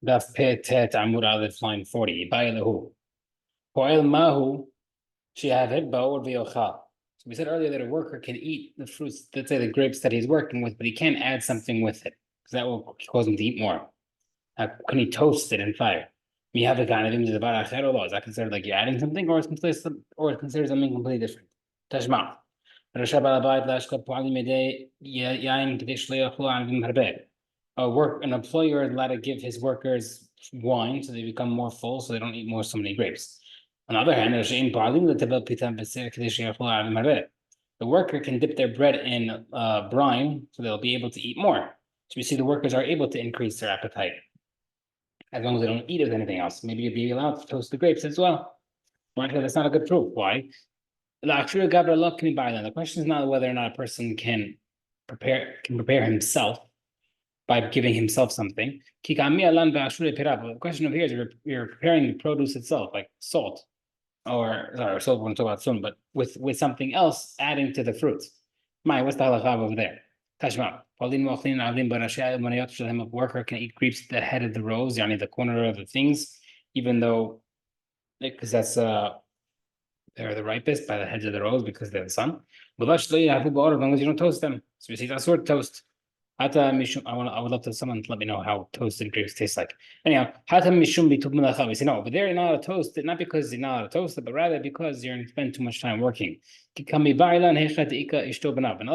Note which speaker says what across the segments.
Speaker 1: Daf Tet Amud Aleph line 40. Ba'ilahu. Po'el Mahu Shihavid Ba'or V'yochal. So we said earlier that a worker can eat the fruits, let's say the grapes that he's working with, but he can't add something with it because that will cause him to eat more. Can he toast it in fire? You have the kind of image of is that considered like you're adding something, or it's considered something completely different? Tashma. An employer is allowed to give his workers wine so they become more full, so they don't eat so many grapes. On the other hand, the worker can dip their bread in brine, so they'll be able to eat more. So we see the workers are able to increase their appetite as long as they don't eat it with anything else. Maybe you'd be allowed to toast the grapes as well. Right? That's not a good proof. Why? The question is not whether or not a person can prepare himself by giving himself something. The question over here is you're preparing the produce itself, like salt, or salt we'll talk about soon, but with something else adding to the fruits. What's the halakha over there? Tashma. A worker can eat grapes at the head of the rows, the corner of the things, even though because that's they're the ripest by the heads of the rows because they're the sun. But as long as you don't toast them. So we see that sort of toast. I would love to someone to let me know how toasted grapes taste like. Anyhow, we say no, but they're not allowed to toast it, not because you're not allowed to toast it, but rather because you're spend too much time working. And let's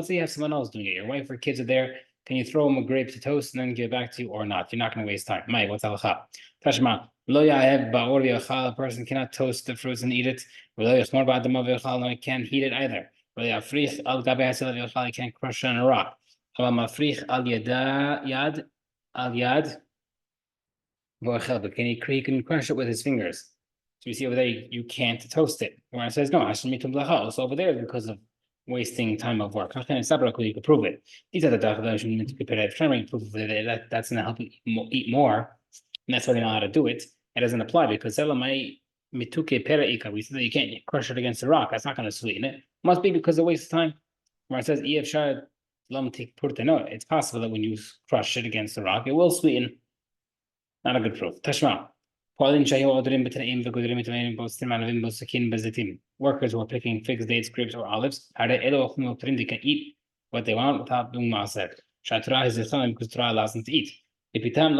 Speaker 1: say you have someone else doing it. Your wife or kids are there. Can you throw them a grape to toast and then give it back to you or not? You're not going to waste time. What's halakha? Tashma. A person cannot toast the fruits and eat it. No, he can't heat it either. He can't crush it on a rock. But he can crush it with his fingers. So you see over there, you can't toast it. Where it says no, also over there because of wasting time of work. You can prove it. These are the trying to prove that that's going to help you eat more, and that's why they know how to do it. It doesn't apply because we said that you can't crush it against a rock. That's not going to sweeten it. Must be because of waste of time. Where it says no, it's possible that when you crush it against the rock, it will sweeten. Not a good proof. Tashma. Workers who are picking figs, dates, grapes, or olives, they can eat what they want without doing maaser. Because Torah allows them to eat. But he can't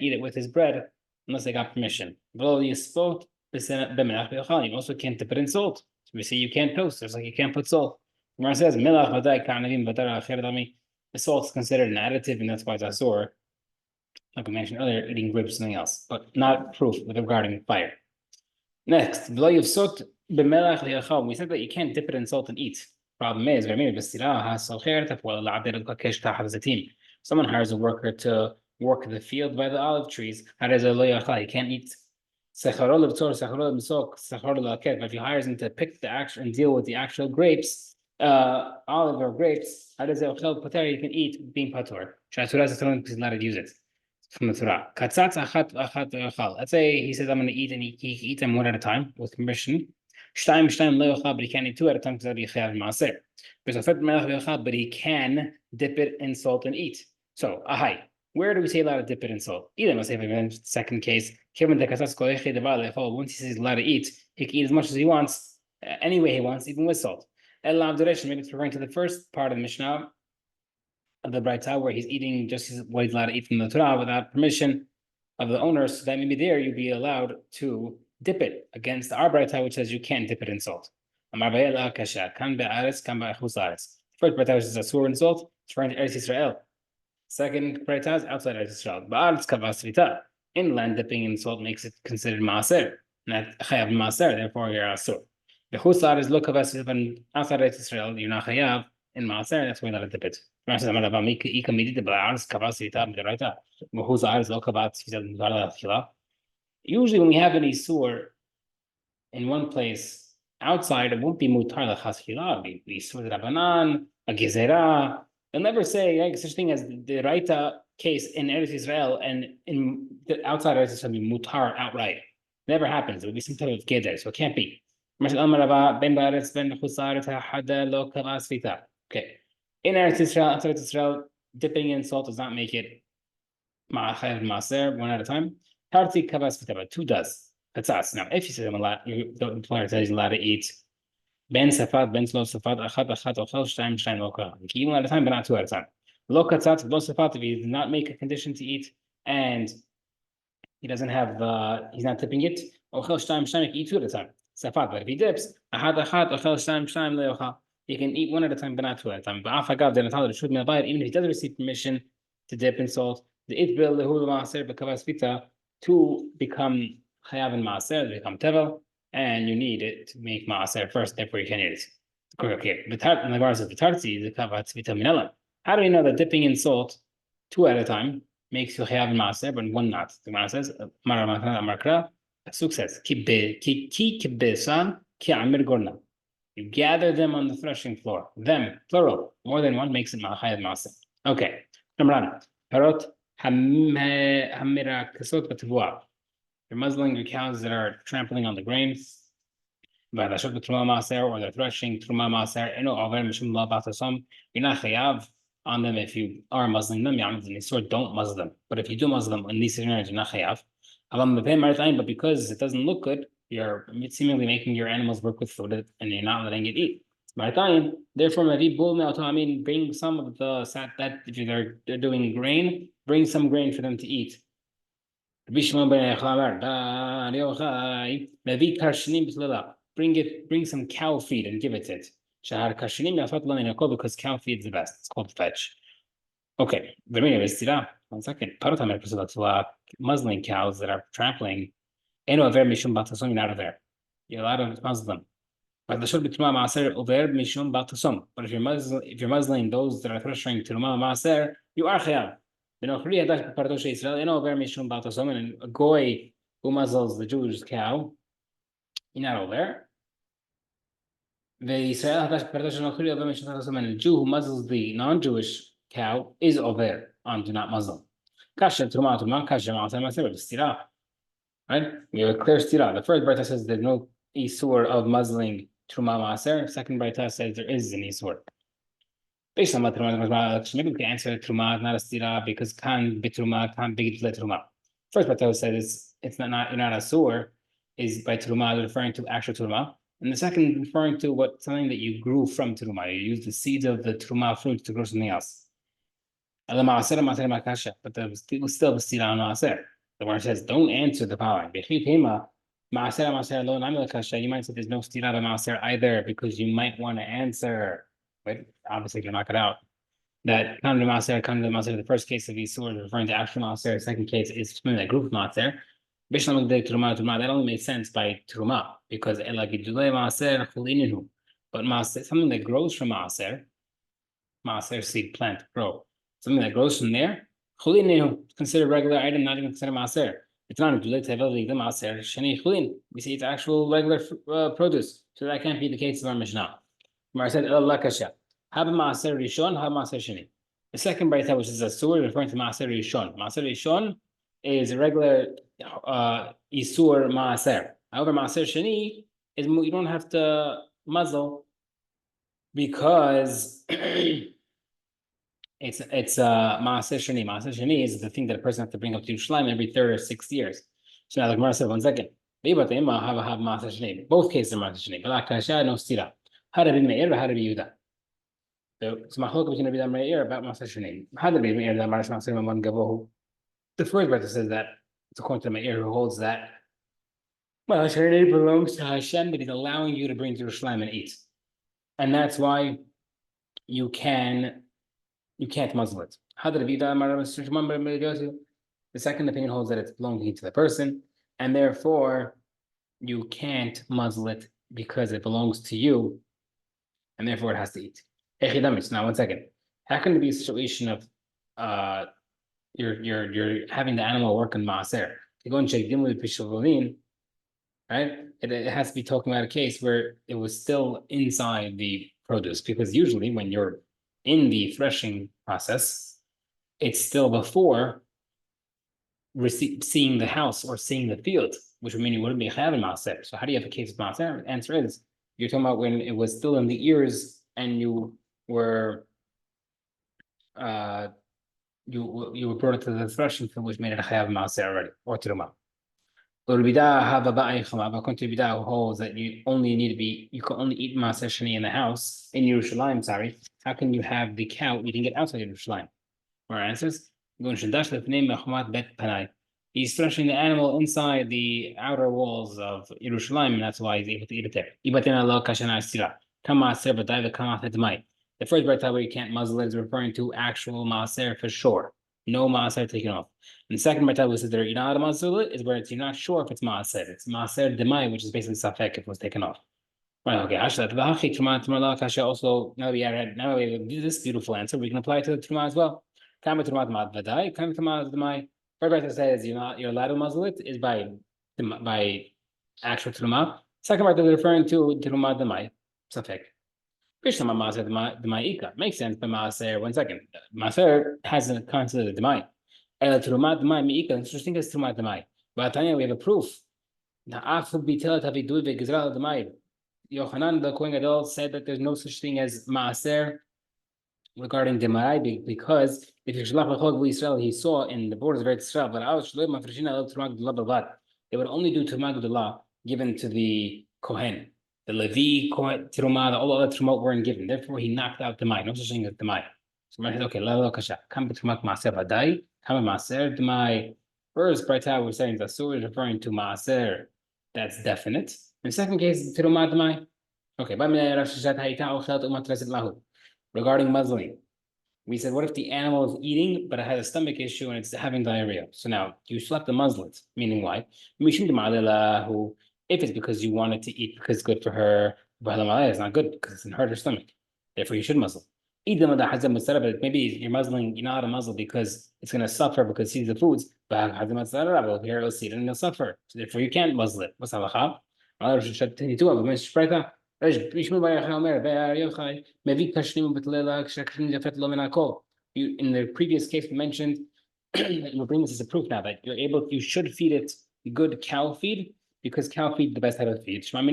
Speaker 1: eat it with his bread unless they got permission. You also can't dip it in salt. So we see you can't toast, just like you can't put salt. Gemara says, the salt is considered an additive, and that's why it's asur. Like I mentioned earlier, eating grapes is something else, but not proof with regarding fire. Next, we said that you can't dip it in salt and eat. Problem is, someone hires a worker to work the field by the olive trees. He can't eat. But if he hires him to pick the actual and deal with the actual grapes, olive or grapes, he can eat being patur. Because he's not to use it from the Torah. Let's say he says I'm going to eat and he eats them one at a time with permission. But he can't eat two at a time because that'd be chayav maaser. But he can dip it in salt and eat. So, where do we say allowed to dip it in salt? Either let's say in the second case, once he says he's allowed to eat, he can eat as much as he wants, any way he wants, even with salt. Maybe it's referring to the first part of the Mishnah of the Braita, where he's eating just what he's allowed to eat from the Torah without permission of the owner, so that maybe there you'd be allowed to dip it against our Braita, which says you can't dip it in salt. First Braita, which is asur in salt, it's referring to Eretz Yisrael. Second Braita is outside Eretz Yisrael. Inland dipping in salt makes it considered maaser, not chayav maaser, therefore you're asur. The chusar is lokavas, when outside Eretz Yisrael, you're not chayav in maaser, that's why you're allowed to dip it. Usually when we have an isur in one place outside, it won't be mutar l'chaschila, it'll be isur rabbanan, a gezerah. They'll never say such thing as the raita case in Eretz Israel and in the outside Eretz Israel be mutar outright. Never happens. It will be some type of geder, so it can't be. Okay. In Eretz Israel, outside Eretz Israel, dipping in salt does not make it Maser, one at a time. Tarti kavas v'taba, two does. That's now. If you say the employer says he's allowed to eat Ben Safat, Ben Slow Safat, Achad, Ochel, Shtaim, Loka. You can eat one at a time, but not two at a time. Lo Katzat, Lo Safat, if he does not make a condition to eat and he doesn't have, he's not tipping it, Ochel, Shtaim, you can eat two at a time. Safat, but if he dips, Achad, Ochel, Shtaim, Leocha, you can eat one at a time, but not two at a time. But Afagav, then the should be even if he doesn't receive permission to dip in salt, the it bill, the Hulu Maser, Bekavas Vita, to become Chayav and Maser, to become Tevel, and you need it to make maaser first, therefore you can eat it. Okay, the regards of the tartzi, the kavatz vitaminella. How do we know that dipping in salt two at a time makes you chayav in maaser, but one not? The Gemara says, Markra, Pasuk says, ki kibbesan ki amir gorna. You gather them on the threshing floor. Them, plural, more than one makes it chayav maaser. Okay, number one, parot hamira kasot batavua. You're muzzling your cows that are trampling on the grain. Or they're threshing truma maser. You're not chayav on them if you are muzzling them. Don't muzzle them. But if you do muzzle them in these scenarios, you're not chayav. But because it doesn't look good, you're seemingly making your animals work with food and you're not letting it eat. Therefore, bring some of the sat that if they're doing grain, bring some grain for them to eat. Bring some cow feed and give it it. Because cow feed is the best. It's called fetch. Okay, 1 second. Muzzling cows that are trampling. You're not there. You're allowed to muzzle them. But if you're muzzling those that are threshing to maaser, you are chayav. And a goy who muzzles the Jewish cow, you're not over there. And a Jew who muzzles the non-Jewish cow is over on do not muzzle. Right? We have a clear stira. The first Braita says there's no isur of muzzling truma maaser. Second Braita says there is an isur. Based on maybe we can answer truma, not a stira, because kan bitruma, kan bigit truma. First Braita says it's not you're not a sur is by truma referring to actual truma, and the second referring to something that you grew from truma. You use the seeds of the truma fruit to grow something else. But there was still a stira on maaser. The word says, don't answer the following. You might say there's no stira by maaser either because you might want to answer, but obviously you knock it out. That kind of maaser, the first case of Yisur is referring to actual maaser, the second case is something that group maaser. That only makes sense by truma because but maaser, something that grows from maaser seed plant grow. Something that grows from there, considered regular item, not even considered maaser. It's not a maaser. We see it's actual regular produce, so that can't be the case of our Mishnah. Gemara said, "Haba maaser rishon, haba maaser sheni." The second Braita, which is a sur, referring to maaser rishon. Maaser rishon is a regular isur maaser. However, maaser sheni is you don't have to muzzle because it's maaser sheni. Maaser sheni is the thing that a person has to bring up to Yerushalayim every 3rd or 6th years. So now the Gemara said, 1 second. Both cases are maaser sheni. No stira. How did it meir? How did it Yehuda? So it's machlok between Rabbi Meir about maaser sheni. How did Rabbi Meir that maaser man gavohu? The first brother says that it's according to Meir who holds that maaser sheni belongs to Hashem, but he's allowing you to bring to Yerushalayim and eat, and that's why you can't muzzle it. How did it The second opinion holds that it's belonging to the person, and therefore you can't muzzle it because it belongs to you, and therefore it has to eat. Now, 1 second. How can it be a situation of you're having the animal work in maaser? You go and check right? It has to be talking about a case where it was still inside the produce, because usually when you're in the threshing process, it's still before seeing the house or seeing the field, which would mean you wouldn't be having maaser. So how do you have a case of maaser? The answer is you're talking about when it was still in the ears and you were you were brought it to the threshing floor, which made it a chayav maaser already, or teruma. But according to Bida, who holds that you can only eat maaser sheni in the house in Yerushalayim. Sorry, how can you have the cow eating it outside Yerushalayim? Our answers. He's threshing the animal inside the outer walls of Yerushalayim, and that's why he's able to eat it there. The first part where you can't muzzle it is referring to actual maaser for sure. No maaser taken off. And the second part we said that you're not allowed to muzzle it is where you're not sure if it's maaser. It's maaser demai, which is basically safek if it was taken off. Right, okay. Also, now we do this beautiful answer, we can apply it to the Truma as well. First part says you're allowed to muzzle it is by actual Truma. Second part they're referring to Truma Demai. Safek. Makes sense by Maaser. 1 second. Maaser has a concept of Demai. Truma Demai Miika. Interesting as Truma Demai. But Tanya, we have a proof. Yochanan, the Kohen Gadol, said that there's no such thing as maaser regarding demai because if Yishlach L'chol Israel, he saw in the borders of Eretz Israel, they would only do Tumah G'dullah given to the Kohen, the Levi, Kohen, Tirumah, all the other Tumah weren't given. Therefore, he knocked out demai. No such thing as demai. So I said, okay, la kasha. Come b'tumah maaser vadai. Come maaser demai. First, Brayta we're saying the Asur is referring to maaser. That's definite. In the second case, okay. Regarding muzzling, we said, what if the animal is eating, but it has a stomach issue and it's having diarrhea? So now you still have to muzzle it, meaning why? If it's because you want it to eat because it's good for her, it's not good because it's in her stomach. Therefore, you should muzzle. Maybe you're muzzling, you're not allowed to muzzle because it's going to suffer because he sees the foods. But here it'll see it and it'll suffer. So therefore, you can't muzzle it. What's halacha? In the previous case we mentioned, we'll bring this as a proof now that you should feed it good cow feed because cow feed is the best type of feed. We see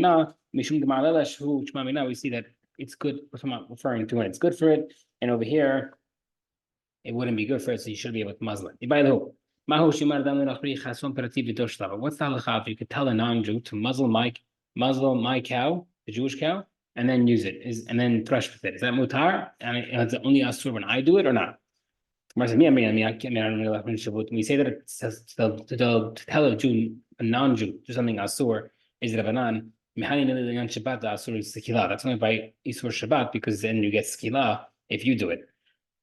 Speaker 1: that it's good, referring to when it's good for it, and over here it wouldn't be good for it, so you should be able to muzzle it. By the way, what's the halacha if you could tell a non-Jew to muzzle my cow, the Jewish cow, and then use it, and then thresh with it? Is that mutar? And it's only asur when I do it or not? We say that it says to tell a Jew, a non-Jew, do something asur is Rabbanan. That's only by Isur Shabbat because then you get skila if you do it.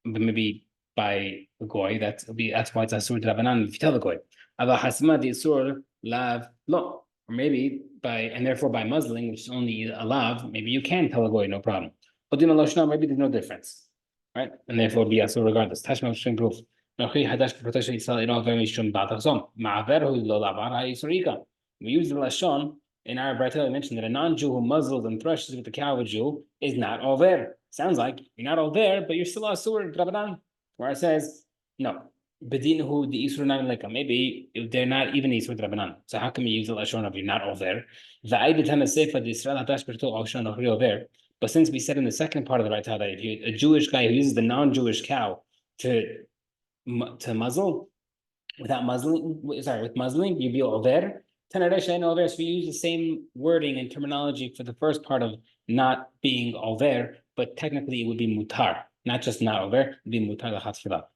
Speaker 1: But maybe by the goy, that's why it's asur Rabbanan if you tell the goy. Or maybe therefore by muzzling, which is only a lav, maybe you can tell a goy, no problem. But maybe there's no difference, right? And therefore be asur regardless. Tashma Shem proof. We use the lashon. In our Brayta, we mentioned that a non-Jew who muzzles and threshes with the cow of a Jew is not over. Sounds like you're not over, but you're still asur Rabbanan. Where it says, no, bedinhu the isur not like maybe they're not even isur Rabbanan. So how can we use the lashon of you're not over? But since we said in the second part of the Brayta that if you're a Jewish guy who uses the non-Jewish cow to muzzle with muzzling, you'd be over. So we use the same wording and terminology for the first part of not being over, but technically it would be mutar, not just not over, it would be mutar l'chatchila.